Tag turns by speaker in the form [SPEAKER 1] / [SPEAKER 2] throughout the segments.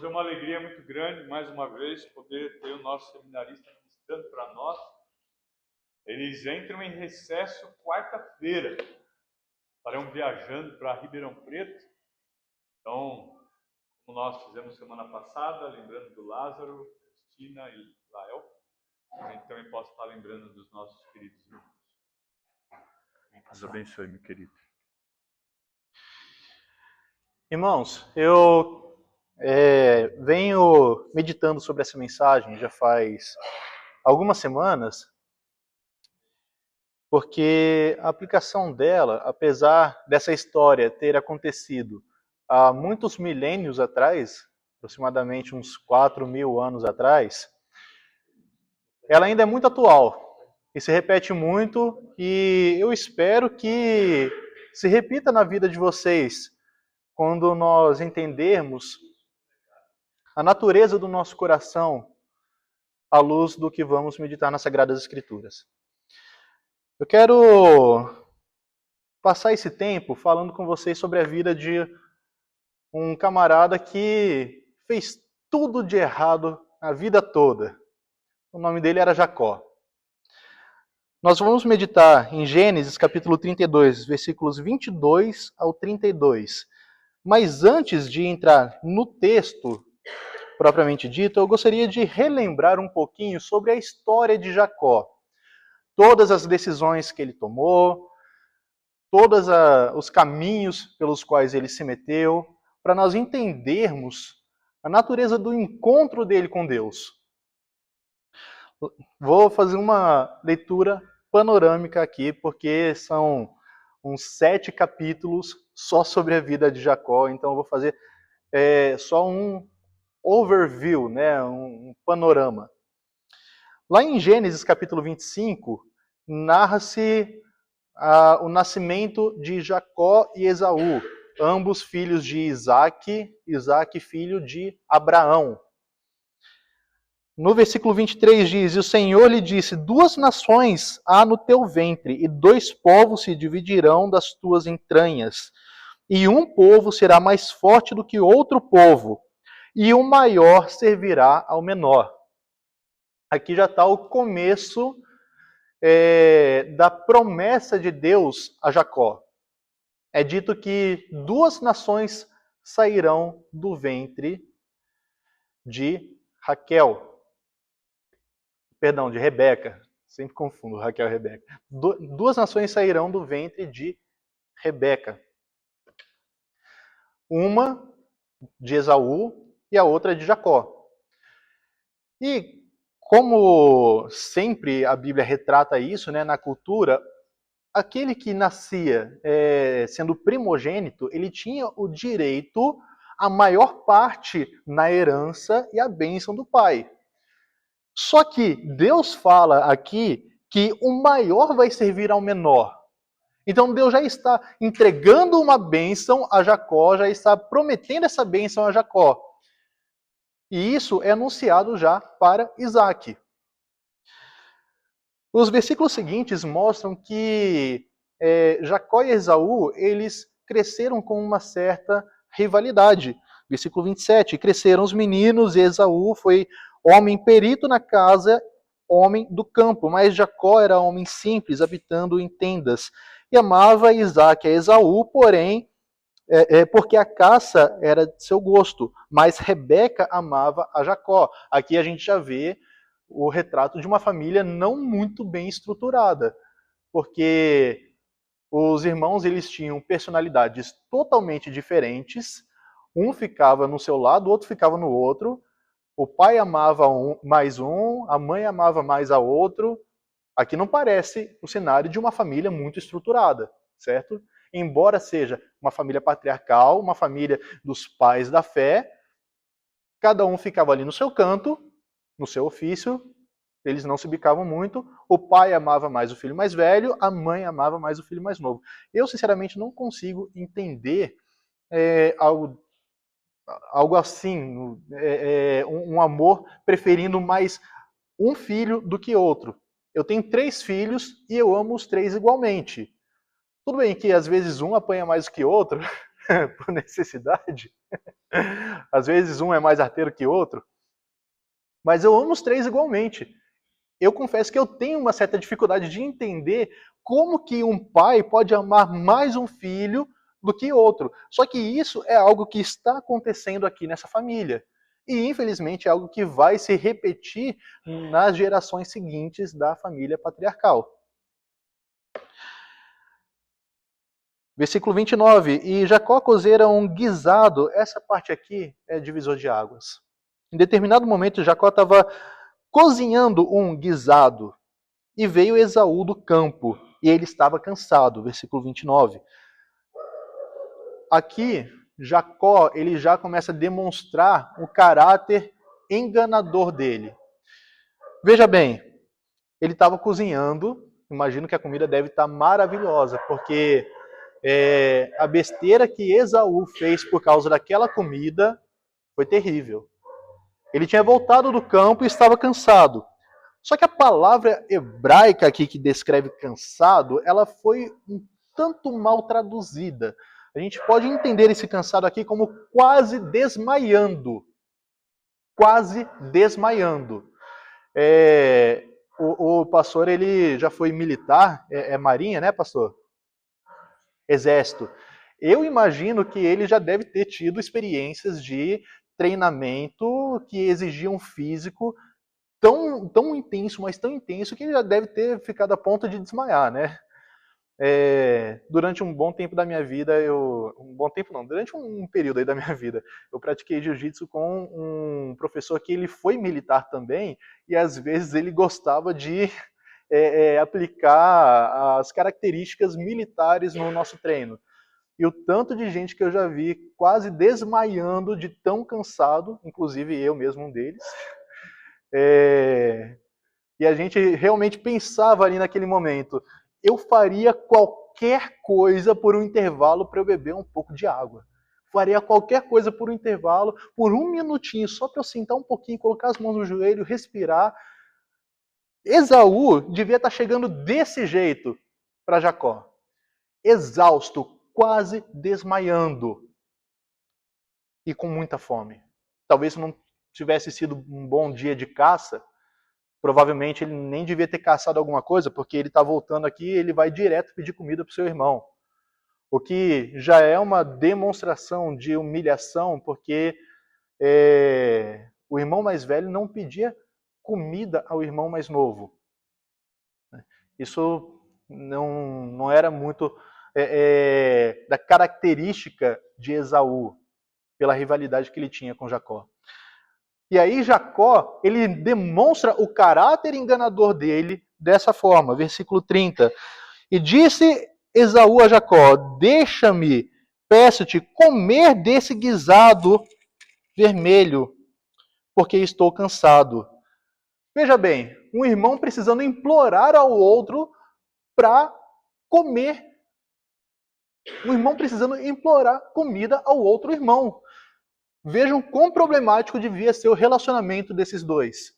[SPEAKER 1] Irmãos, é uma alegria muito grande, mais uma vez, poder ter o nosso seminarista ministrando para nós. Eles entram em recesso quarta-feira, estarão viajando para Ribeirão Preto. Então, como nós fizemos semana passada, lembrando do Lázaro, Cristina e Lael, a gente também possa estar lembrando dos nossos queridos irmãos. Deus abençoe, meu querido.
[SPEAKER 2] Irmãos, eu venho meditando sobre essa mensagem já faz algumas semanas, porque a aplicação dela, apesar dessa história ter acontecido há muitos milênios atrás, aproximadamente uns 4.000 anos atrás, ela ainda é muito atual e se repete muito, e eu espero que se repita na vida de vocês quando nós entendermos a natureza do nosso coração à luz do que vamos meditar nas Sagradas Escrituras. Eu quero passar esse tempo falando com vocês sobre a vida de um camarada que fez tudo de errado a vida toda. O nome dele era Jacó. Nós vamos meditar em Gênesis capítulo 32, versículos 22 ao 32. Mas antes de entrar no texto propriamente dito, eu gostaria de relembrar um pouquinho sobre a história de Jacó. Todas as decisões que ele tomou, todos os caminhos pelos quais ele se meteu, para nós entendermos a natureza do encontro dele com Deus. Vou fazer uma leitura panorâmica aqui, porque são uns 7 capítulos só sobre a vida de Jacó, então eu vou fazer só um overview, né, um panorama. Lá em Gênesis capítulo 25, narra-se o nascimento de Jacó e Esaú, ambos filhos de Isaac, filho de Abraão. No versículo 23 diz: E o Senhor lhe disse, 2 nações há no teu ventre, e 2 povos se dividirão das tuas entranhas. E um povo será mais forte do que outro povo, e o maior servirá ao menor. Aqui já está o começo da promessa de Deus a Jacó. É dito que 2 nações sairão do ventre de Rebeca. Sempre confundo Raquel e Rebeca. 2 nações sairão do ventre de Rebeca. Uma de Esaú e a outra de Jacó. E como sempre a Bíblia retrata isso, né, na cultura, aquele que nascia sendo primogênito, ele tinha o direito à maior parte na herança e à bênção do pai. Só que Deus fala aqui que o maior vai servir ao menor. Então Deus já está entregando uma bênção a Jacó, já está prometendo essa bênção a Jacó. E isso é anunciado já para Isaac. Os versículos seguintes mostram que Jacó e Esaú, eles cresceram com uma certa rivalidade. Versículo 27, cresceram os meninos e Esaú foi homem perito na casa, homem do campo, mas Jacó era homem simples, habitando em tendas. E amava Isaac a Esaú, porém, porque a caça era de seu gosto, mas Rebeca amava a Jacó. Aqui a gente já vê o retrato de uma família não muito bem estruturada, porque os irmãos eles tinham personalidades totalmente diferentes, um ficava no seu lado, o outro ficava no outro, o pai amava mais um, a mãe amava mais a outro. Aqui não parece o cenário de uma família muito estruturada, certo? Embora seja uma família patriarcal, uma família dos pais da fé, cada um ficava ali no seu canto, no seu ofício, eles não se bicavam muito, o pai amava mais o filho mais velho, a mãe amava mais o filho mais novo. Eu, sinceramente, não consigo entender algo assim, um amor preferindo mais um filho do que outro. Eu tenho 3 filhos e eu amo os 3 igualmente. Tudo bem que às vezes um apanha mais do que outro, por necessidade. Às vezes um é mais arteiro que outro. Mas eu amo os três igualmente. Eu confesso que eu tenho uma certa dificuldade de entender como que um pai pode amar mais um filho do que outro. Só que isso é algo que está acontecendo aqui nessa família. E, infelizmente, é algo que vai se repetir nas gerações seguintes da família patriarcal. Versículo 29. E Jacó cozeira um guisado. Essa parte aqui é divisor de águas. Em determinado momento, Jacó estava cozinhando um guisado. E veio Esaú do campo. E ele estava cansado. Versículo 29. Aqui, Jacó ele já começa a demonstrar o caráter enganador dele. Veja bem, ele estava cozinhando. Imagino que a comida deve estar maravilhosa, porque a besteira que Esaú fez por causa daquela comida foi terrível. Ele tinha voltado do campo e estava cansado. Só que a palavra hebraica aqui que descreve cansado, ela foi um tanto mal traduzida. A gente pode entender esse cansado aqui como quase desmaiando. Quase desmaiando. O pastor, ele já foi militar, marinha, né, pastor? Exército. Eu imagino que ele já deve ter tido experiências de treinamento que exigiam físico tão intenso, mas tão intenso que ele já deve ter ficado a ponto de desmaiar, né? Durante um bom tempo da minha vida, durante um período aí da minha vida, eu pratiquei jiu-jitsu com um professor que ele foi militar também, e às vezes ele gostava de aplicar as características militares no nosso treino. E o tanto de gente que eu já vi quase desmaiando de tão cansado, inclusive eu mesmo um deles. E a gente realmente pensava ali naquele momento, eu faria qualquer coisa por um intervalo para eu beber um pouco de água. Faria qualquer coisa por um intervalo, por um minutinho, só para eu sentar um pouquinho, colocar as mãos no joelho, respirar. Esaú devia estar chegando desse jeito para Jacó. Exausto, quase desmaiando. E com muita fome. Talvez não tivesse sido um bom dia de caça, provavelmente ele nem devia ter caçado alguma coisa, porque ele está voltando aqui e ele vai direto pedir comida para o seu irmão. O que já é uma demonstração de humilhação, porque o irmão mais velho não pedia comida ao irmão mais novo. Isso não era muito da característica de Esaú, pela rivalidade que ele tinha com Jacó. E aí Jacó, ele demonstra o caráter enganador dele dessa forma, versículo 30. E disse Esaú a Jacó, deixa-me, peço-te, comer desse guisado vermelho, porque estou cansado. Veja bem, um irmão precisando implorar ao outro para comer. Um irmão precisando implorar comida ao outro irmão. Vejam quão problemático devia ser o relacionamento desses dois.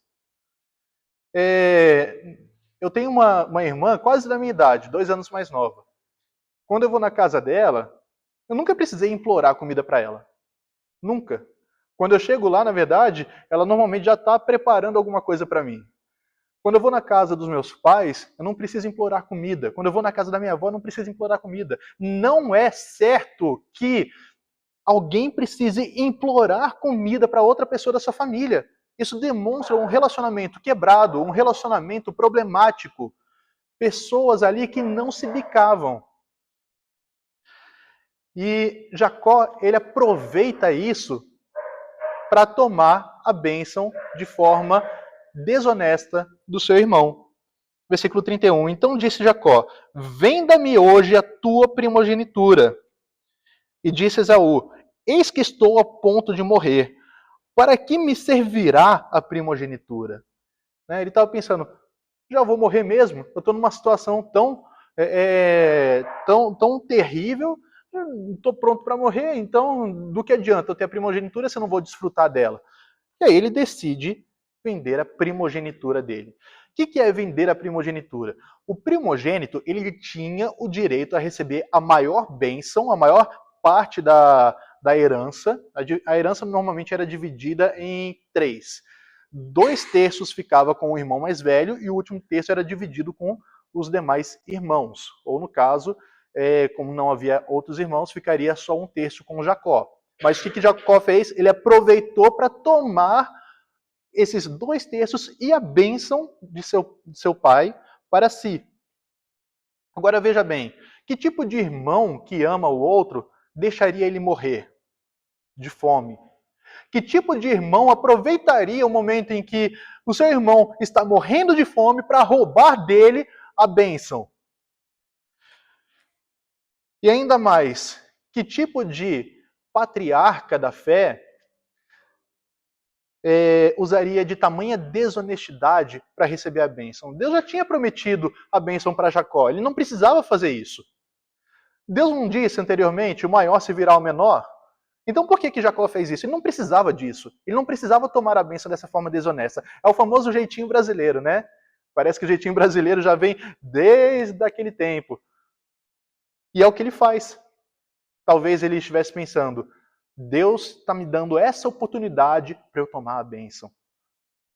[SPEAKER 2] Eu tenho uma irmã quase da minha idade, 2 anos mais nova. Quando eu vou na casa dela, eu nunca precisei implorar comida para ela. Nunca. Quando eu chego lá, na verdade, ela normalmente já está preparando alguma coisa para mim. Quando eu vou na casa dos meus pais, eu não preciso implorar comida. Quando eu vou na casa da minha avó, eu não preciso implorar comida. Não é certo que alguém precise implorar comida para outra pessoa da sua família. Isso demonstra um relacionamento quebrado, um relacionamento problemático. Pessoas ali que não se bicavam. E Jacó, ele aproveita isso para tomar a bênção de forma desonesta do seu irmão. Versículo 31. Então disse Jacó, venda-me hoje a tua primogenitura. E disse Esaú, eis que estou a ponto de morrer. Para que me servirá a primogenitura? Ele estava pensando, já vou morrer mesmo? Eu estou numa situação tão terrível, estou pronto para morrer, então do que adianta eu ter a primogenitura se eu não vou desfrutar dela? E aí ele decide vender a primogenitura dele. O que é vender a primogenitura? O primogênito, ele tinha o direito a receber a maior bênção, a maior parte da herança. A herança normalmente era dividida em 3. 2/3 ficava com o irmão mais velho e o último terço era dividido com os demais irmãos. Ou no caso, como não havia outros irmãos, ficaria só 1/3 com Jacó. Mas o que Jacó fez? Ele aproveitou para tomar esses 2/3 e a bênção de seu pai para si. Agora veja bem, que tipo de irmão que ama o outro deixaria ele morrer de fome? Que tipo de irmão aproveitaria o momento em que o seu irmão está morrendo de fome para roubar dele a bênção? E ainda mais, que tipo de patriarca da fé usaria de tamanha desonestidade para receber a bênção? Deus já tinha prometido a bênção para Jacó, ele não precisava fazer isso. Deus não disse anteriormente, o maior se virá o menor? Então por que Jacó fez isso? Ele não precisava disso. Ele não precisava tomar a bênção dessa forma desonesta. É o famoso jeitinho brasileiro, né? Parece que o jeitinho brasileiro já vem desde aquele tempo. E é o que ele faz. Talvez ele estivesse pensando, Deus está me dando essa oportunidade para eu tomar a bênção.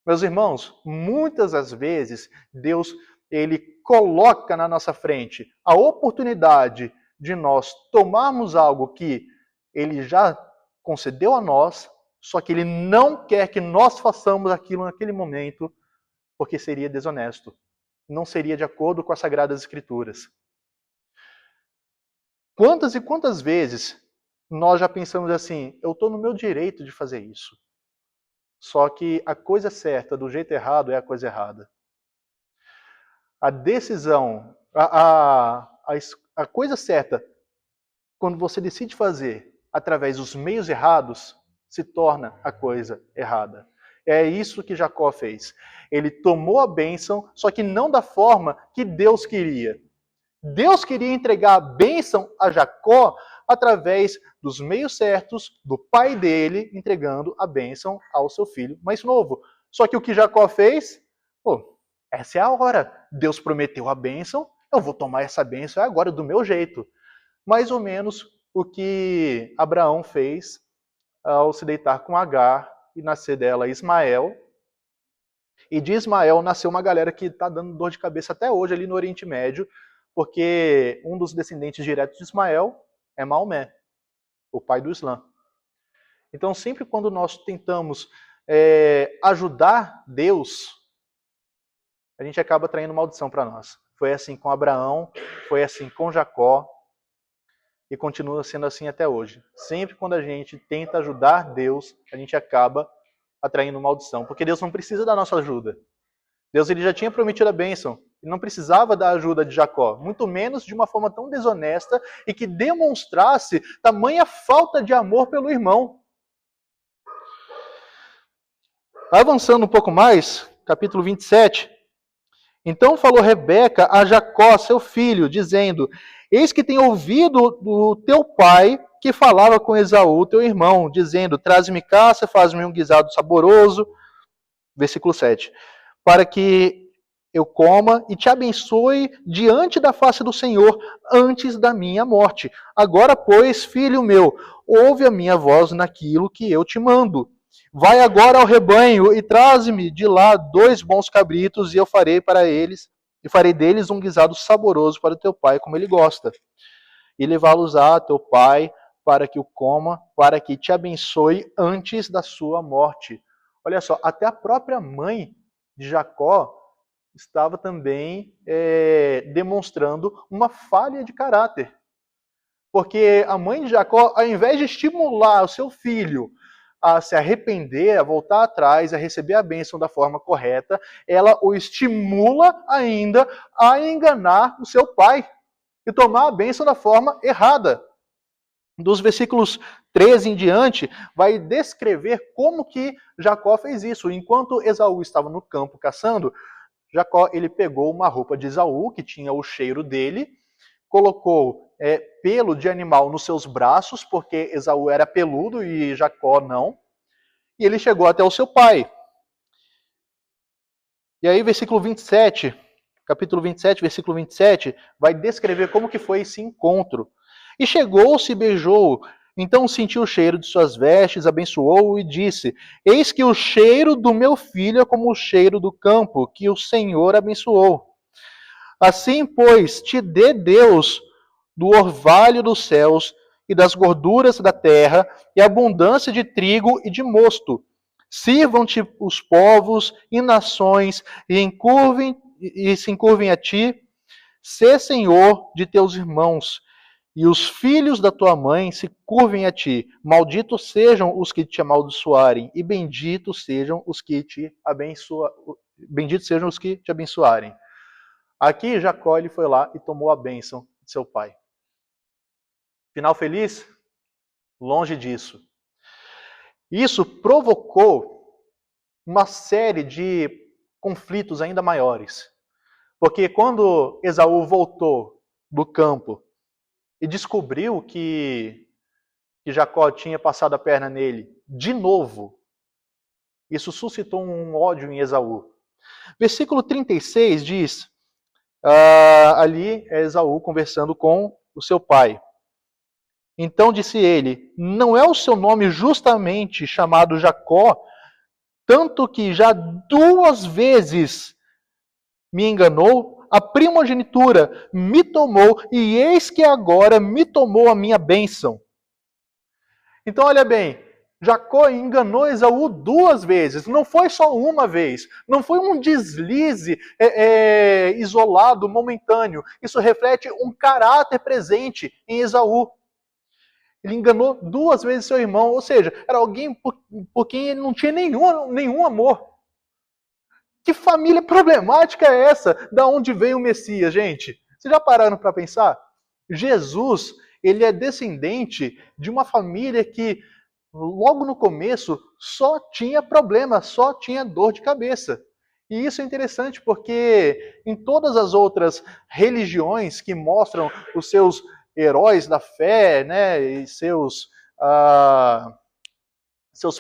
[SPEAKER 2] Meus irmãos, muitas das vezes Deus ele coloca na nossa frente a oportunidade de nós tomarmos algo que ele já concedeu a nós, só que ele não quer que nós façamos aquilo naquele momento, porque seria desonesto. Não seria de acordo com as Sagradas Escrituras. Quantas e quantas vezes nós já pensamos assim, eu estou no meu direito de fazer isso. Só que a coisa certa do jeito errado é a coisa errada. A decisão, a coisa certa, quando você decide fazer através dos meios errados, se torna a coisa errada. É isso que Jacó fez. Ele tomou a bênção, só que não da forma que Deus queria. Deus queria entregar a bênção a Jacó através dos meios certos do pai dele, entregando a bênção ao seu filho mais novo. Só que o que Jacó fez? Essa é a hora. Deus prometeu a bênção, eu vou tomar essa bênção agora do meu jeito. Mais ou menos o que Abraão fez ao se deitar com Agar e nascer dela Ismael. E de Ismael nasceu uma galera que está dando dor de cabeça até hoje ali no Oriente Médio, porque um dos descendentes diretos de Ismael é Maomé, o pai do Islã. Então, sempre quando nós tentamos ajudar Deus, a gente acaba traindo maldição para nós. Foi assim com Abraão, foi assim com Jacó, e continua sendo assim até hoje. Sempre quando a gente tenta ajudar Deus, a gente acaba atraindo maldição, porque Deus não precisa da nossa ajuda. Deus ele já tinha prometido a bênção, ele não precisava da ajuda de Jacó, muito menos de uma forma tão desonesta e que demonstrasse tamanha falta de amor pelo irmão. Avançando um pouco mais, capítulo 27. Então falou Rebeca a Jacó, seu filho, dizendo: eis que tenho ouvido do teu pai que falava com Esaú, teu irmão, dizendo: traze-me caça, faz-me um guisado saboroso. Versículo 7. Para que eu coma e te abençoe diante da face do Senhor antes da minha morte. Agora, pois, filho meu, ouve a minha voz naquilo que eu te mando. Vai agora ao rebanho e traze-me de lá 2 bons cabritos, e eu farei deles um guisado saboroso para o teu pai, como ele gosta. E levá-los a teu pai, para que o coma, para que te abençoe antes da sua morte. Olha só, até a própria mãe de Jacó estava também demonstrando uma falha de caráter. Porque a mãe de Jacó, ao invés de estimular o seu filho a se arrepender, a voltar atrás, a receber a bênção da forma correta, ela o estimula ainda a enganar o seu pai e tomar a bênção da forma errada. Dos versículos 13 em diante, vai descrever como que Jacó fez isso. Enquanto Esaú estava no campo caçando, Jacó ele pegou uma roupa de Esaú, que tinha o cheiro dele, colocou pelo de animal nos seus braços, porque Esaú era peludo e Jacó não, e ele chegou até o seu pai. E aí, versículo 27, capítulo 27, versículo 27, vai descrever como que foi esse encontro. E chegou-se e beijou. Então sentiu o cheiro de suas vestes, abençoou-o e disse: Eis que o cheiro do meu filho é como o cheiro do campo, que o Senhor abençoou. Assim, pois, te dê Deus do orvalho dos céus e das gorduras da terra, e abundância de trigo e de mosto. Sirvam-te os povos e nações, e se encurvem a ti. Sê senhor de teus irmãos, e os filhos da tua mãe se curvem a ti. Malditos sejam os que te amaldiçoarem, e benditos sejam os que te benditos sejam os que te abençoarem. Aqui Jacó ele foi lá e tomou a bênção de seu pai. Final feliz? Longe disso. Isso provocou uma série de conflitos ainda maiores. Porque quando Esaú voltou do campo e descobriu que Jacó tinha passado a perna nele de novo, isso suscitou um ódio em Esaú. Versículo 36 diz, ali é Esaú conversando com o seu pai. Então disse ele, não é o seu nome justamente chamado Jacó, tanto que já 2 vezes me enganou, a primogenitura me tomou, e eis que agora me tomou a minha bênção. Então olha bem, Jacó enganou Esaú 2 vezes, não foi só uma vez, não foi um deslize isolado, momentâneo. Isso reflete um caráter presente em Esaú. Ele enganou 2 vezes seu irmão, ou seja, era alguém por quem ele não tinha nenhum amor. Que família problemática é essa? Da onde veio o Messias, gente? Vocês já pararam para pensar? Jesus, ele é descendente de uma família que, logo no começo, só tinha problema, só tinha dor de cabeça. E isso é interessante porque em todas as outras religiões que mostram os seus heróis da fé, né, e seus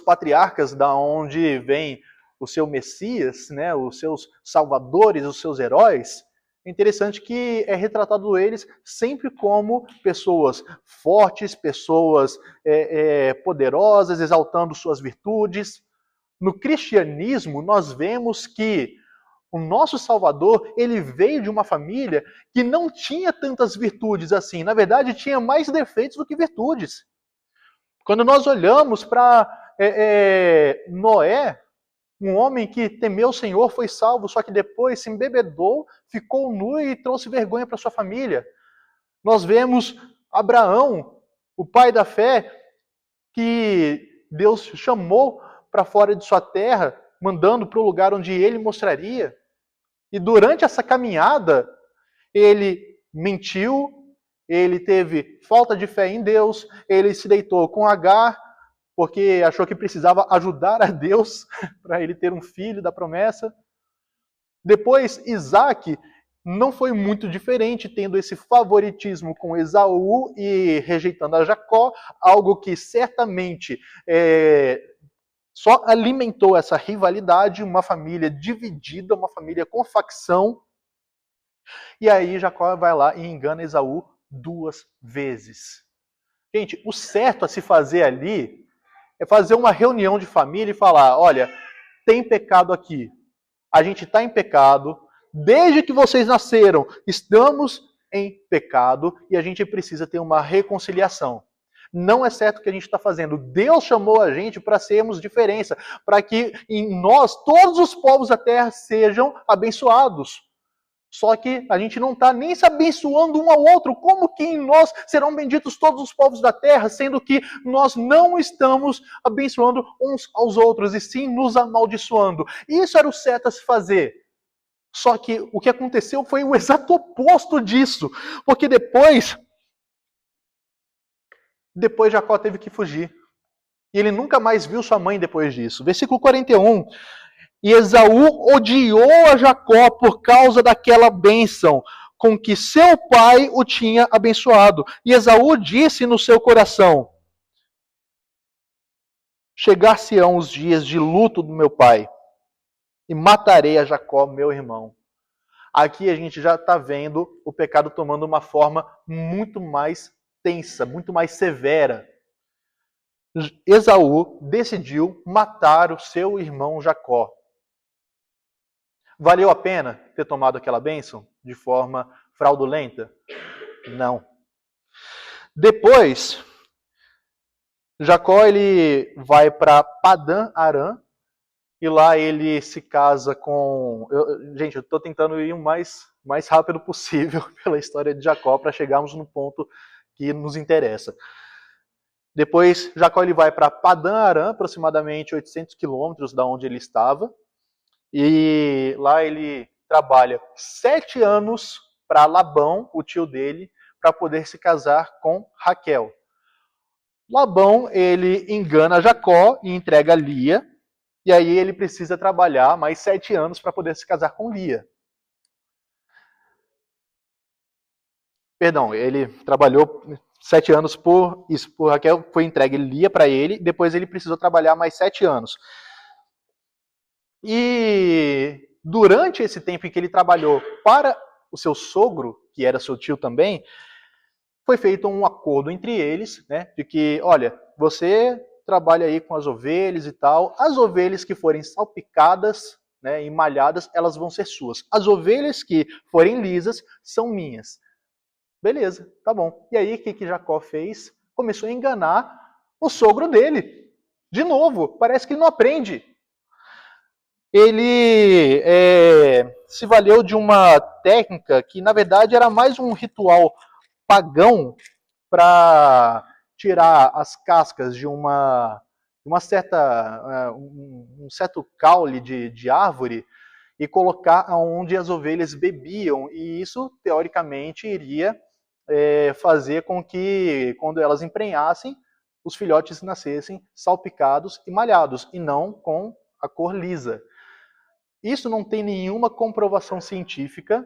[SPEAKER 2] patriarcas, da onde vem o seu Messias, né, os seus salvadores, os seus heróis, é interessante que é retratado eles sempre como pessoas fortes, pessoas poderosas, exaltando suas virtudes. No cristianismo, nós vemos que o nosso Salvador, ele veio de uma família que não tinha tantas virtudes assim. Na verdade, tinha mais defeitos do que virtudes. Quando nós olhamos para Noé, um homem que temeu o Senhor, foi salvo, só que depois se embebedou, ficou nu e trouxe vergonha para sua família. Nós vemos Abraão, o pai da fé, que Deus chamou para fora de sua terra, mandando para o lugar onde ele mostraria. E durante essa caminhada, ele mentiu, ele teve falta de fé em Deus, ele se deitou com Agar, porque achou que precisava ajudar a Deus para ele ter um filho da promessa. Depois, Isaac não foi muito diferente, tendo esse favoritismo com Esaú e rejeitando a Jacó, algo que certamente só alimentou essa rivalidade, uma família dividida, uma família com facção. E aí Jacó vai lá e engana Esaú 2 vezes. Gente, o certo a se fazer ali é fazer uma reunião de família e falar, olha, tem pecado aqui. A gente está em pecado. Desde que vocês nasceram, estamos em pecado e a gente precisa ter uma reconciliação. Não é certo o que a gente está fazendo. Deus chamou a gente para sermos diferença, para que em nós todos os povos da terra sejam abençoados. Só que a gente não está nem se abençoando um ao outro. Como que em nós serão benditos todos os povos da terra, sendo que nós não estamos abençoando uns aos outros, e sim nos amaldiçoando? Isso era o certo a se fazer. Só que o que aconteceu foi o exato oposto disso. Porque depois Jacó teve que fugir. E ele nunca mais viu sua mãe depois disso. Versículo 41. E Esaú odiou a Jacó por causa daquela bênção com que seu pai o tinha abençoado. E Esaú disse no seu coração, chegar-se-ão os dias de luto do meu pai, e matarei a Jacó, meu irmão. Aqui a gente já está vendo o pecado tomando uma forma muito mais tensa, muito mais severa. Esaú decidiu matar o seu irmão Jacó. Valeu a pena ter tomado aquela bênção de forma fraudulenta? Não. Depois, Jacó ele vai para Padã Arã e lá ele se casa com... Gente, eu estou tentando ir o mais rápido possível pela história de Jacó para chegarmos no ponto que nos interessa. Depois, Jacó ele vai para Padã Arã, aproximadamente 800 quilômetros da onde ele estava. E lá ele trabalha 7 anos para Labão, o tio dele, para poder se casar com Raquel. Labão, ele engana Jacó e entrega Lia, e aí ele precisa trabalhar mais 7 anos para poder se casar com Lia. Perdão, ele trabalhou 7 anos por Raquel, foi entregue Lia para ele, depois ele precisou trabalhar mais 7 anos. E durante esse tempo em que ele trabalhou para o seu sogro, que era seu tio também, foi feito um acordo entre eles, né, de que, olha, você trabalha aí com as ovelhas e tal, as ovelhas que forem salpicadas, né, e malhadas, elas vão ser suas. As ovelhas que forem lisas são minhas. Beleza, tá bom. E aí, o que Jacó fez? Começou a enganar o sogro dele. De novo, parece que ele não aprende. Ele se valeu de uma técnica que, na verdade, era mais um ritual pagão para tirar as cascas de um certo caule de árvore e colocar onde as ovelhas bebiam. E isso, teoricamente, iria fazer com que, quando elas emprenhassem, os filhotes nascessem salpicados e malhados, e não com a cor lisa. Isso não tem nenhuma comprovação científica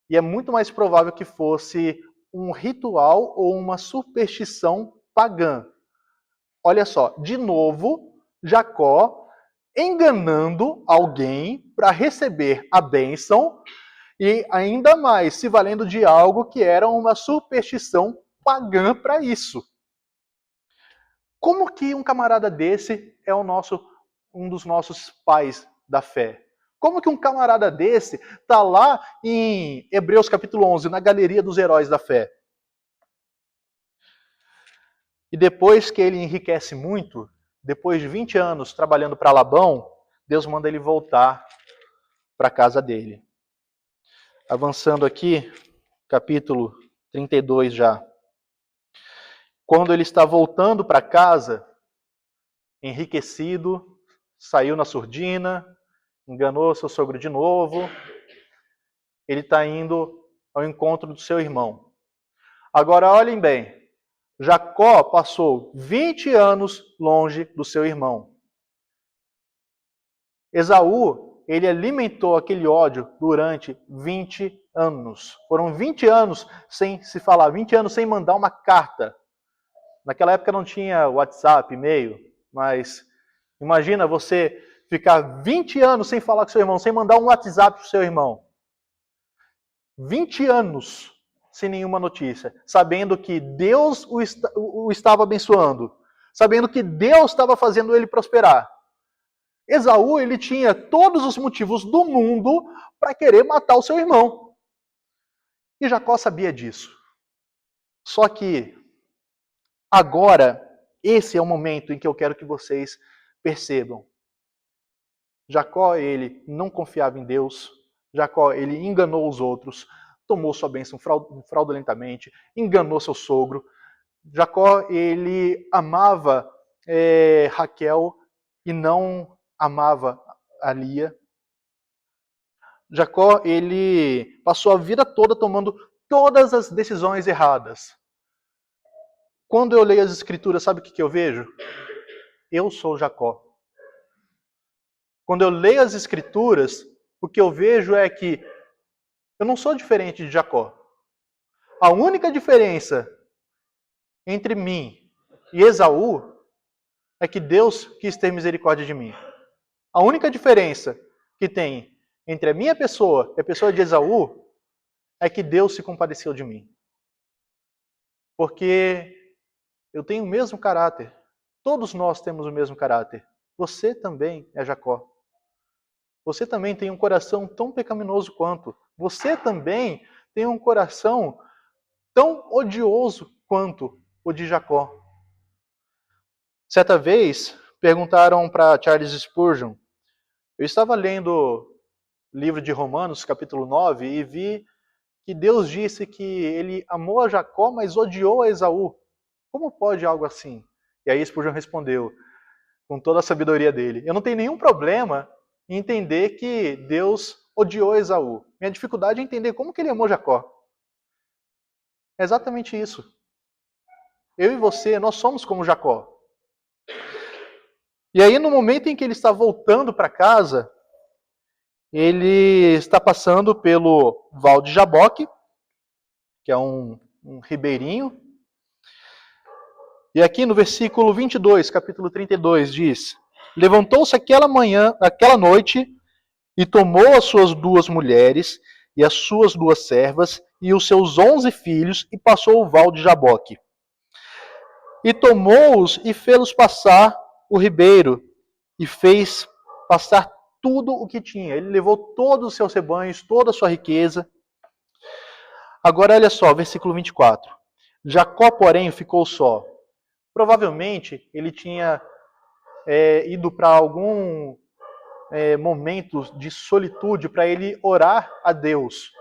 [SPEAKER 2] e é muito mais provável que fosse um ritual ou uma superstição pagã. Olha só, de novo, Jacó enganando alguém para receber a bênção e ainda mais se valendo de algo que era uma superstição pagã para isso. Como que um camarada desse é um dos nossos pais da fé? Como que um camarada desse está lá em Hebreus capítulo 11, na galeria dos heróis da fé? E depois que ele enriquece muito, depois de 20 anos trabalhando para Labão, Deus manda ele voltar para a casa dele. Avançando aqui, capítulo 32 já. Quando ele está voltando para casa, enriquecido, saiu na surdina, enganou seu sogro de novo, ele está indo ao encontro do seu irmão. Agora olhem bem, Jacó passou 20 anos longe do seu irmão. Esaú, ele alimentou aquele ódio durante 20 anos. Foram 20 anos sem se falar, 20 anos sem mandar uma carta. Naquela época não tinha WhatsApp, e-mail, mas imagina você ficar 20 anos sem falar com seu irmão, sem mandar um WhatsApp para o seu irmão. 20 anos sem nenhuma notícia, sabendo que Deus o estava abençoando, sabendo que Deus estava fazendo ele prosperar. Esaú, ele tinha todos os motivos do mundo para querer matar o seu irmão. E Jacó sabia disso. Só que agora, esse é o momento em que eu quero que vocês percebam. Jacó, ele não confiava em Deus. Jacó, ele enganou os outros, tomou sua bênção fraudulentamente, enganou seu sogro. Jacó, ele amava Raquel e não amava a Lia. Jacó, ele passou a vida toda tomando todas as decisões erradas. Quando eu leio as escrituras, sabe o que eu vejo? Eu sou Jacó. Quando eu leio as escrituras, o que eu vejo é que eu não sou diferente de Jacó. A única diferença entre mim e Esaú é que Deus quis ter misericórdia de mim. A única diferença que tem entre a minha pessoa e a pessoa de Esaú é que Deus se compadeceu de mim. porque eu tenho o mesmo caráter. Todos nós temos o mesmo caráter. Você também é Jacó. Você também tem um coração tão pecaminoso quanto. Você também tem um coração tão odioso quanto o de Jacó. Certa vez, perguntaram para Charles Spurgeon. Eu estava lendo o livro de Romanos, capítulo 9, e vi que Deus disse que ele amou a Jacó, mas odiou a Esaú. Como pode algo assim? E aí Spurgeon respondeu, com toda a sabedoria dele, eu não tenho nenhum problema em entender que Deus odiou Esaú. Minha dificuldade é entender como que ele amou Jacó. É exatamente isso. Eu e você, nós somos como Jacó. E aí, no momento em que ele está voltando para casa, ele está passando pelo Val de Jaboque, que é um ribeirinho. E aqui no versículo 22, capítulo 32, diz: levantou-se aquela noite, e tomou as suas 2 mulheres, e as suas 2 servas, e os seus 11 filhos, e passou o Val de Jaboque. E tomou-os e fê-los passar o ribeiro, e fez passar tudo o que tinha. Ele levou todos os seus rebanhos, toda a sua riqueza. Agora olha só, versículo 24. Jacó, porém, ficou só. Provavelmente ele tinha ido para algum momento de solitude para ele orar a Deus.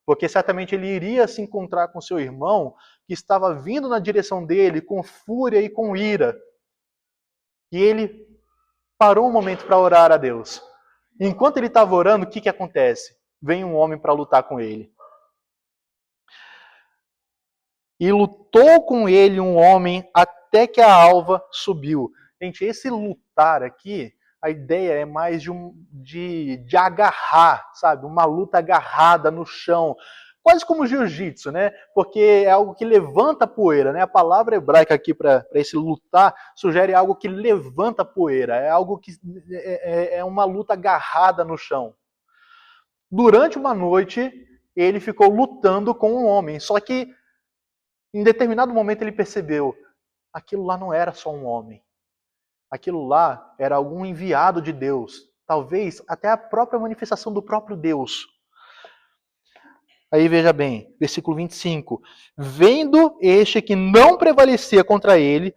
[SPEAKER 2] Porque certamente ele iria se encontrar com seu irmão que estava vindo na direção dele com fúria e com ira. E ele parou um momento para orar a Deus. Enquanto ele estava orando, o que acontece? Vem um homem para lutar com ele. E lutou com ele um homem até que a alva subiu. Gente, esse lutar aqui, a ideia é mais de agarrar, sabe? Uma luta agarrada no chão. Quase como jiu-jitsu, né? Porque é algo que levanta poeira, né? A palavra hebraica aqui para esse lutar sugere algo que levanta poeira. É algo que é uma luta agarrada no chão. Durante uma noite, ele ficou lutando com um homem. Só que, em determinado momento, ele percebeu: aquilo lá não era só um homem. Aquilo lá era algum enviado de Deus. Talvez até a própria manifestação do próprio Deus. Aí veja bem, versículo 25. Vendo este que não prevalecia contra ele,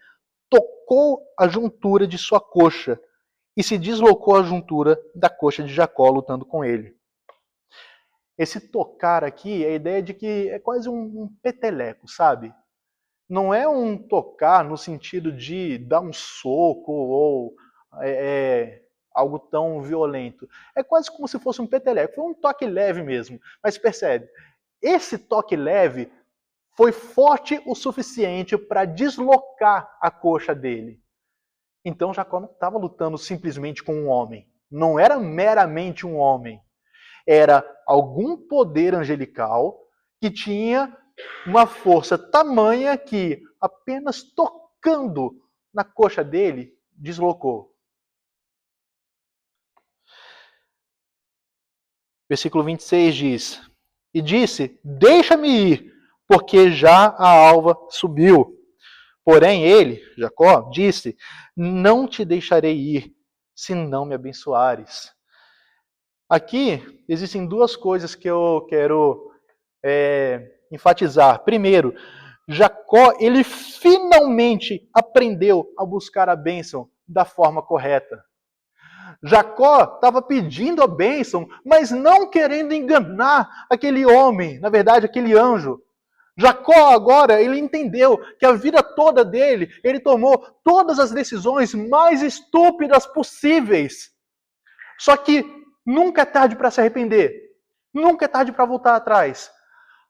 [SPEAKER 2] tocou a juntura de sua coxa e se deslocou a juntura da coxa de Jacó lutando com ele. Esse tocar aqui é a ideia de que é quase um peteleco, sabe? Não é um tocar no sentido de dar um soco ou algo tão violento. É quase como se fosse um peteleco. Foi um toque leve mesmo. Mas percebe, esse toque leve foi forte o suficiente para deslocar a coxa dele. Então Jacó não estava lutando simplesmente com um homem. Não era meramente um homem. Era algum poder angelical que tinha uma força tamanha que, apenas tocando na coxa dele, deslocou. Versículo 26 diz: e disse: deixa-me ir, porque já a alva subiu. Porém ele, Jacó, disse: não te deixarei ir, se não me abençoares. Aqui existem 2 coisas que eu quero enfatizar. Primeiro, Jacó, ele finalmente aprendeu a buscar a bênção da forma correta. Jacó estava pedindo a bênção, mas não querendo enganar aquele homem, na verdade, aquele anjo. Jacó agora, ele entendeu que a vida toda dele, ele tomou todas as decisões mais estúpidas possíveis. Só que nunca é tarde para se arrepender. Nunca é tarde para voltar atrás.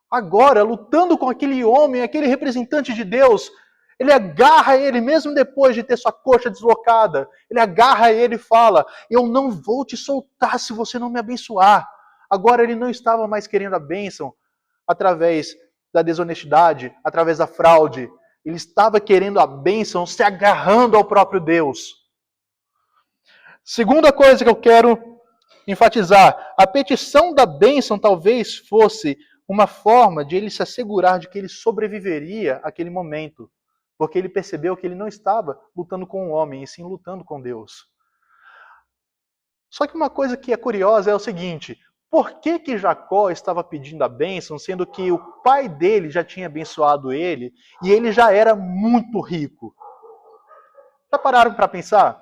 [SPEAKER 2] Agora, lutando com aquele homem, aquele representante de Deus, ele agarra ele, mesmo depois de ter sua coxa deslocada, ele agarra ele e fala: eu não vou te soltar se você não me abençoar. Agora ele não estava mais querendo a bênção através da desonestidade, através da fraude. Ele estava querendo a bênção se agarrando ao próprio Deus. Segunda coisa que eu quero enfatizar: a petição da bênção talvez fosse uma forma de ele se assegurar de que ele sobreviveria àquele momento, porque ele percebeu que ele não estava lutando com o homem, e sim lutando com Deus. Só que uma coisa que é curiosa é o seguinte: por que Jacó estava pedindo a bênção, sendo que o pai dele já tinha abençoado ele e ele já era muito rico? Já pararam para pensar?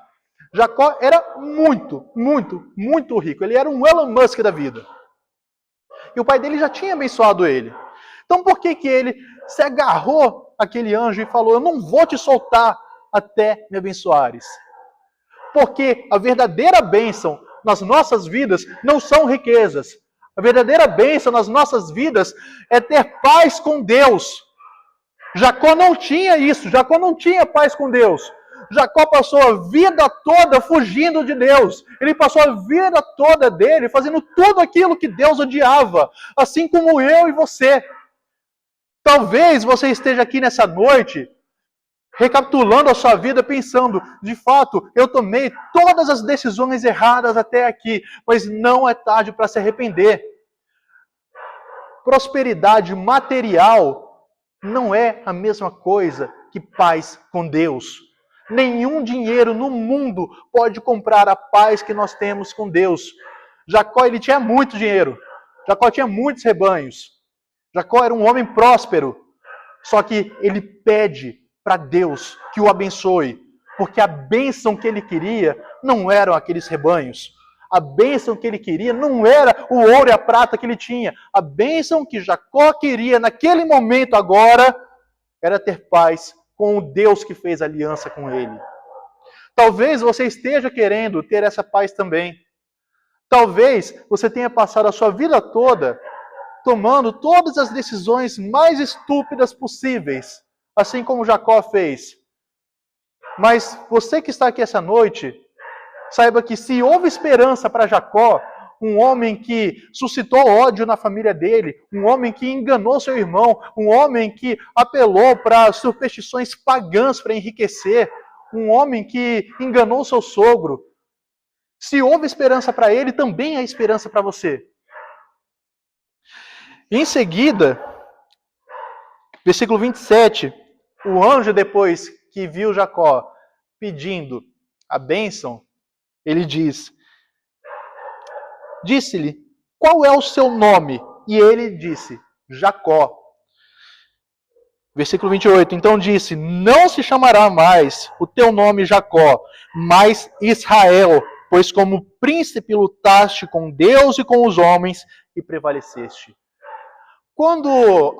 [SPEAKER 2] Jacó era muito rico. Ele era um Elon Musk da vida. E o pai dele já tinha abençoado ele. Então por que ele se agarrou àquele anjo e falou: eu não vou te soltar até me abençoares? Porque a verdadeira bênção nas nossas vidas não são riquezas. A verdadeira bênção nas nossas vidas é ter paz com Deus. Jacó não tinha isso. Jacó não tinha paz com Deus. Jacó passou a vida toda fugindo de Deus. Ele passou a vida toda dele fazendo tudo aquilo que Deus odiava. Assim como eu e você. Talvez você esteja aqui nessa noite recapitulando a sua vida, pensando, de fato, eu tomei todas as decisões erradas até aqui, mas não é tarde para se arrepender. Prosperidade material não é a mesma coisa que paz com Deus. Nenhum dinheiro no mundo pode comprar a paz que nós temos com Deus. Jacó, ele tinha muito dinheiro. Jacó tinha muitos rebanhos. Jacó era um homem próspero. Só que ele pede para Deus que o abençoe, porque a bênção que ele queria não eram aqueles rebanhos. A bênção que ele queria não era o ouro e a prata que ele tinha. A bênção que Jacó queria naquele momento agora era ter paz com o Deus que fez aliança com ele. Talvez você esteja querendo ter essa paz também. Talvez você tenha passado a sua vida toda tomando todas as decisões mais estúpidas possíveis, assim como Jacó fez. Mas você que está aqui essa noite, saiba que se houve esperança para Jacó, um homem que suscitou ódio na família dele, um homem que enganou seu irmão, um homem que apelou para superstições pagãs para enriquecer, um homem que enganou seu sogro, se houve esperança para ele, também há esperança para você. Em seguida, versículo 27, o anjo, depois que viu Jacó pedindo a bênção, ele disse-lhe, qual é o seu nome? E ele disse, Jacó. Versículo 28, então disse, não se chamará mais o teu nome Jacó, mas Israel, pois como príncipe lutaste com Deus e com os homens e prevaleceste. Quando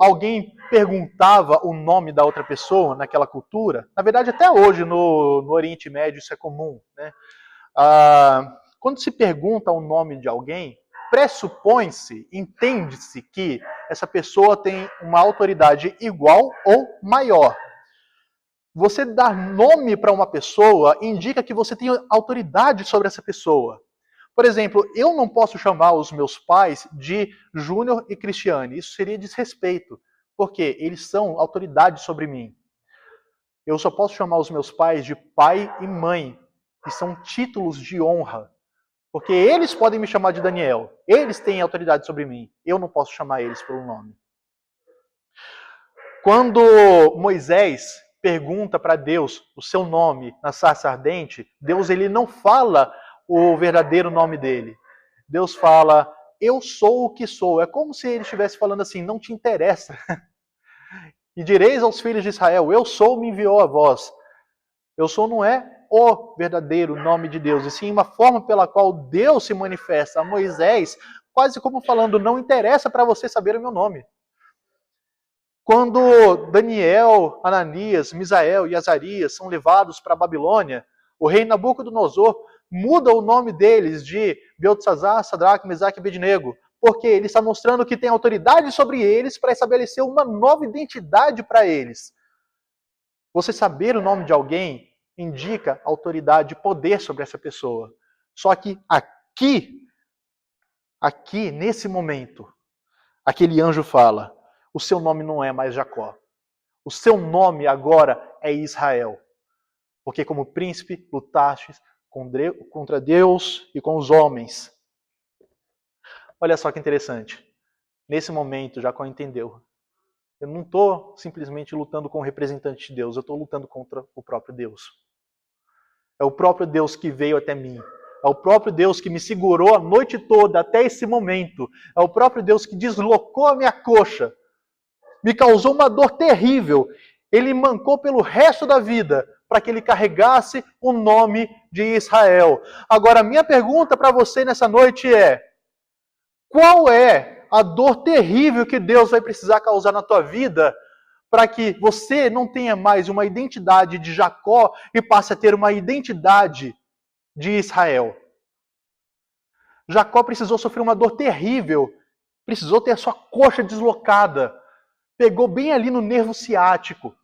[SPEAKER 2] alguém perguntava o nome da outra pessoa naquela cultura, na verdade até hoje no Oriente Médio isso é comum, né? Quando se pergunta o nome de alguém, pressupõe-se, entende-se que essa pessoa tem uma autoridade igual ou maior. Você dar nome para uma pessoa indica que você tem autoridade sobre essa pessoa. Por exemplo, eu não posso chamar os meus pais de Júnior e Cristiane. Isso seria desrespeito, porque eles são autoridade sobre mim. Eu só posso chamar os meus pais de pai e mãe, que são títulos de honra. Porque eles podem me chamar de Daniel. Eles têm autoridade sobre mim. Eu não posso chamar eles pelo nome. Quando Moisés pergunta para Deus o seu nome na sarça ardente, Deus ele não fala o verdadeiro nome dele. Deus fala, eu sou o que sou. É como se ele estivesse falando assim, não te interessa. E direis aos filhos de Israel, eu sou, me enviou a vós. Eu sou não é o verdadeiro nome de Deus, e sim uma forma pela qual Deus se manifesta a Moisés, quase como falando, não interessa para você saber o meu nome. Quando Daniel, Ananias, Misael e Azarias são levados para a Babilônia, o rei Nabucodonosor muda o nome deles de Beltesazar, Sadraque, Mesaque e Abednego, porque ele está mostrando que tem autoridade sobre eles para estabelecer uma nova identidade para eles. Você saber o nome de alguém indica autoridade e poder sobre essa pessoa. Só que aqui, nesse momento, aquele anjo fala, o seu nome não é mais Jacó. O seu nome agora é Israel. Porque como príncipe lutaste contra Deus e com os homens. Olha só que interessante. Nesse momento, Jacó entendeu. Eu não estou simplesmente lutando com o representante de Deus, eu estou lutando contra o próprio Deus. É o próprio Deus que veio até mim. É o próprio Deus que me segurou a noite toda até esse momento. É o próprio Deus que deslocou a minha coxa. Me causou uma dor terrível. Ele mancou pelo resto da vida para que ele carregasse o nome de Israel. Agora, a minha pergunta para você nessa noite é: qual é a dor terrível que Deus vai precisar causar na tua vida para que você não tenha mais uma identidade de Jacó e passe a ter uma identidade de Israel? Jacó precisou sofrer uma dor terrível, precisou ter a sua coxa deslocada, pegou bem ali no nervo ciático.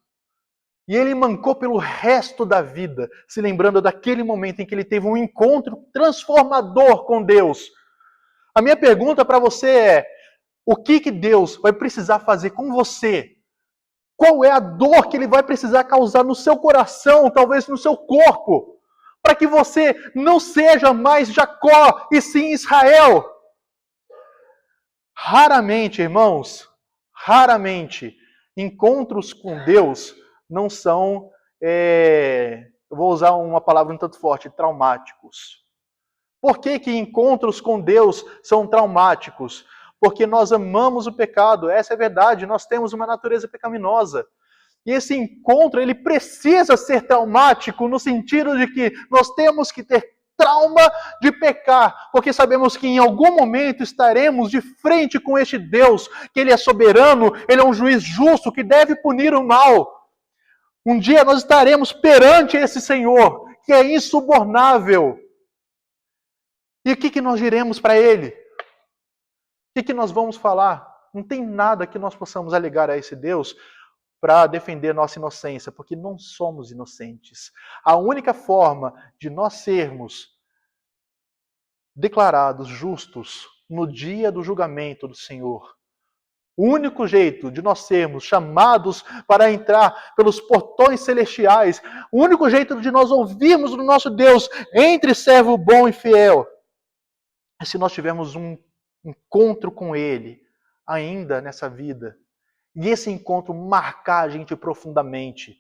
[SPEAKER 2] E ele mancou pelo resto da vida, se lembrando daquele momento em que ele teve um encontro transformador com Deus. A minha pergunta para você é: o que Deus vai precisar fazer com você? Qual é a dor que ele vai precisar causar no seu coração, talvez no seu corpo, para que você não seja mais Jacó e sim Israel? Raramente, irmãos, raramente, encontros com Deus não são, eu vou usar uma palavra um tanto forte, traumáticos. Por que encontros com Deus são traumáticos? Porque nós amamos o pecado, essa é a verdade, nós temos uma natureza pecaminosa. E esse encontro, ele precisa ser traumático no sentido de que nós temos que ter trauma de pecar, porque sabemos que em algum momento estaremos de frente com este Deus, que ele é soberano, ele é um juiz justo, que deve punir o mal. Um dia nós estaremos perante esse Senhor, que é insubornável. E o que nós diremos para ele? O que nós vamos falar? Não tem nada que nós possamos alegar a esse Deus para defender nossa inocência, porque não somos inocentes. A única forma de nós sermos declarados justos no dia do julgamento do Senhor, o único jeito de nós sermos chamados para entrar pelos portões celestiais, o único jeito de nós ouvirmos do nosso Deus, entre servo bom e fiel, é se nós tivermos um encontro com Ele ainda nessa vida. E esse encontro marcar a gente profundamente.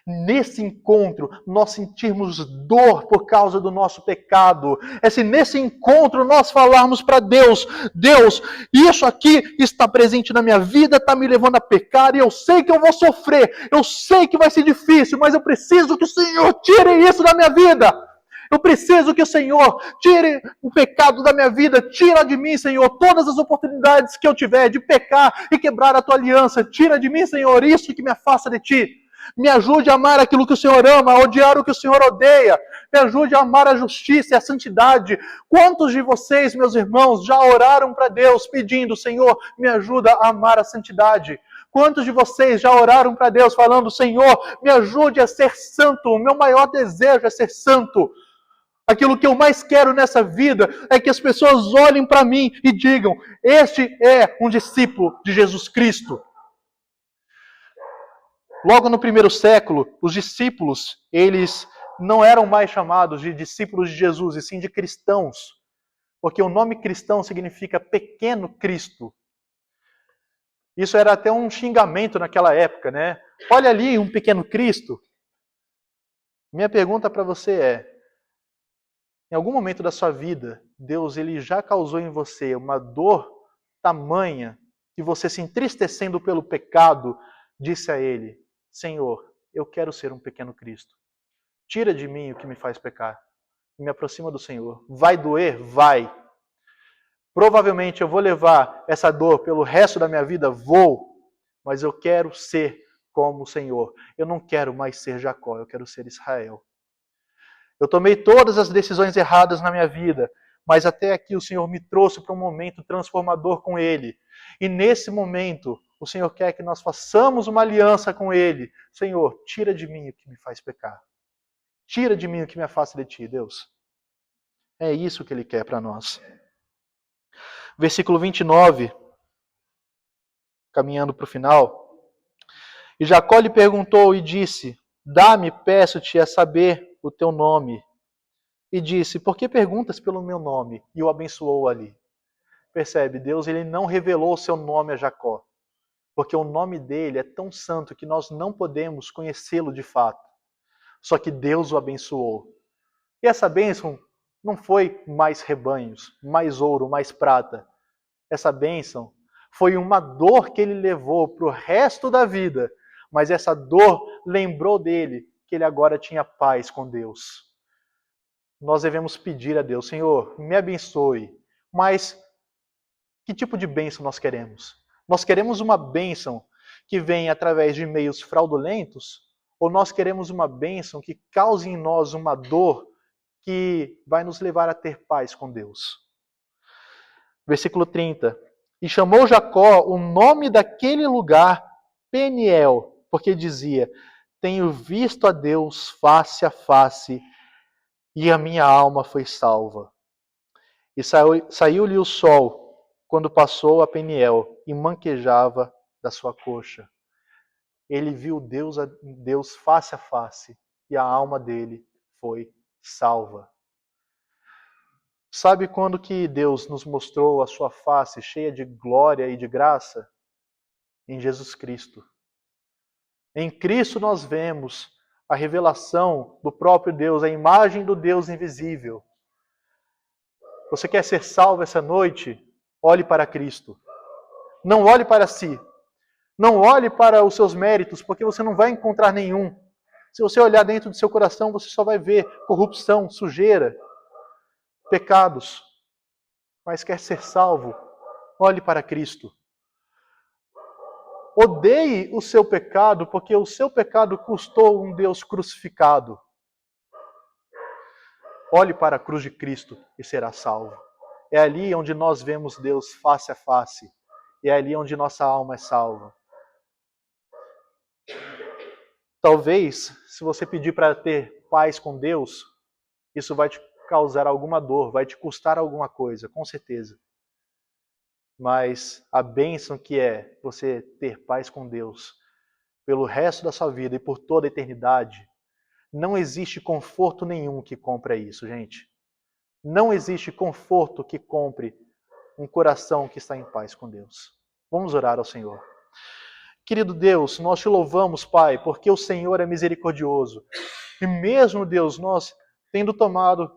[SPEAKER 2] Nesse encontro, nós sentirmos dor por causa do nosso pecado. É se nesse encontro nós falarmos para Deus: Deus, isso aqui está presente na minha vida, está me levando a pecar, e eu sei que eu vou sofrer, eu sei que vai ser difícil, mas eu preciso que o Senhor tire isso da minha vida. Eu preciso que o Senhor tire o pecado da minha vida, tira de mim, Senhor, todas as oportunidades que eu tiver de pecar e quebrar a tua aliança. Tira de mim, Senhor, isso que me afasta de ti. Me ajude a amar aquilo que o Senhor ama, a odiar o que o Senhor odeia. Me ajude a amar a justiça e a santidade. Quantos de vocês, meus irmãos, já oraram para Deus pedindo: Senhor, me ajuda a amar a santidade? Quantos de vocês já oraram para Deus falando: Senhor, me ajude a ser santo? O meu maior desejo é ser santo. Aquilo que eu mais quero nessa vida é que as pessoas olhem para mim e digam: este é um discípulo de Jesus Cristo. Logo no primeiro século, os discípulos, eles não eram mais chamados de discípulos de Jesus, e sim de cristãos. Porque o nome cristão significa pequeno Cristo. Isso era até um xingamento naquela época, né? Olha ali um pequeno Cristo. Minha pergunta para você é: em algum momento da sua vida, Deus ele já causou em você uma dor tamanha que você, se entristecendo pelo pecado, disse a Ele: Senhor, eu quero ser um pequeno Cristo. Tira de mim o que me faz pecar. Me aproxima do Senhor. Vai doer? Vai. Provavelmente eu vou levar essa dor pelo resto da minha vida? Vou. Mas eu quero ser como o Senhor. Eu não quero mais ser Jacó, eu quero ser Israel. Eu tomei todas as decisões erradas na minha vida, mas até aqui o Senhor me trouxe para um momento transformador com Ele. E nesse momento, o Senhor quer que nós façamos uma aliança com Ele. Senhor, tira de mim o que me faz pecar. Tira de mim o que me afasta de Ti, Deus. É isso que Ele quer para nós. Versículo 29, caminhando para o final. E Jacó lhe perguntou e disse: Dá-me, peço-te, a saber o teu nome. E disse: Por que perguntas pelo meu nome? E o abençoou ali. Percebe? Deus ele não revelou o seu nome a Jacó, porque o nome dele é tão santo que nós não podemos conhecê-lo de fato. Só que Deus o abençoou. E essa bênção não foi mais rebanhos, mais ouro, mais prata. Essa bênção foi uma dor que ele levou para o resto da vida, mas essa dor lembrou dele que ele agora tinha paz com Deus. Nós devemos pedir a Deus, Senhor, me abençoe, mas que tipo de bênção nós queremos? Nós queremos uma bênção que vem através de meios fraudulentos, ou nós queremos uma bênção que cause em nós uma dor que vai nos levar a ter paz com Deus? Versículo 30. E chamou Jacó o nome daquele lugar Peniel, porque dizia, tenho visto a Deus face a face, e a minha alma foi salva. E saiu-lhe o sol, quando passou a Peniel, e manquejava da sua coxa. Ele viu Deus face a face, e a alma dele foi salva. Sabe quando que Deus nos mostrou a sua face cheia de glória e de graça? Em Jesus Cristo. Em Cristo nós vemos a revelação do próprio Deus, a imagem do Deus invisível. Você quer ser salvo essa noite? Olhe para Cristo. Não olhe para si. Não olhe para os seus méritos, porque você não vai encontrar nenhum. Se você olhar dentro do seu coração, você só vai ver corrupção, sujeira, pecados. Mas quer ser salvo? Olhe para Cristo. Odeie o seu pecado, porque o seu pecado custou um Deus crucificado. Olhe para a cruz de Cristo e será salvo. É ali onde nós vemos Deus face a face. É ali onde nossa alma é salva. Talvez, se você pedir para ter paz com Deus, isso vai te causar alguma dor, vai te custar alguma coisa, com certeza. Mas a bênção que é você ter paz com Deus pelo resto da sua vida e por toda a eternidade, não existe conforto nenhum que compre isso, gente. Não existe conforto que compre um coração que está em paz com Deus. Vamos orar ao Senhor. Querido Deus, nós te louvamos, Pai, porque o Senhor é misericordioso. E mesmo, Deus, nós tendo tomado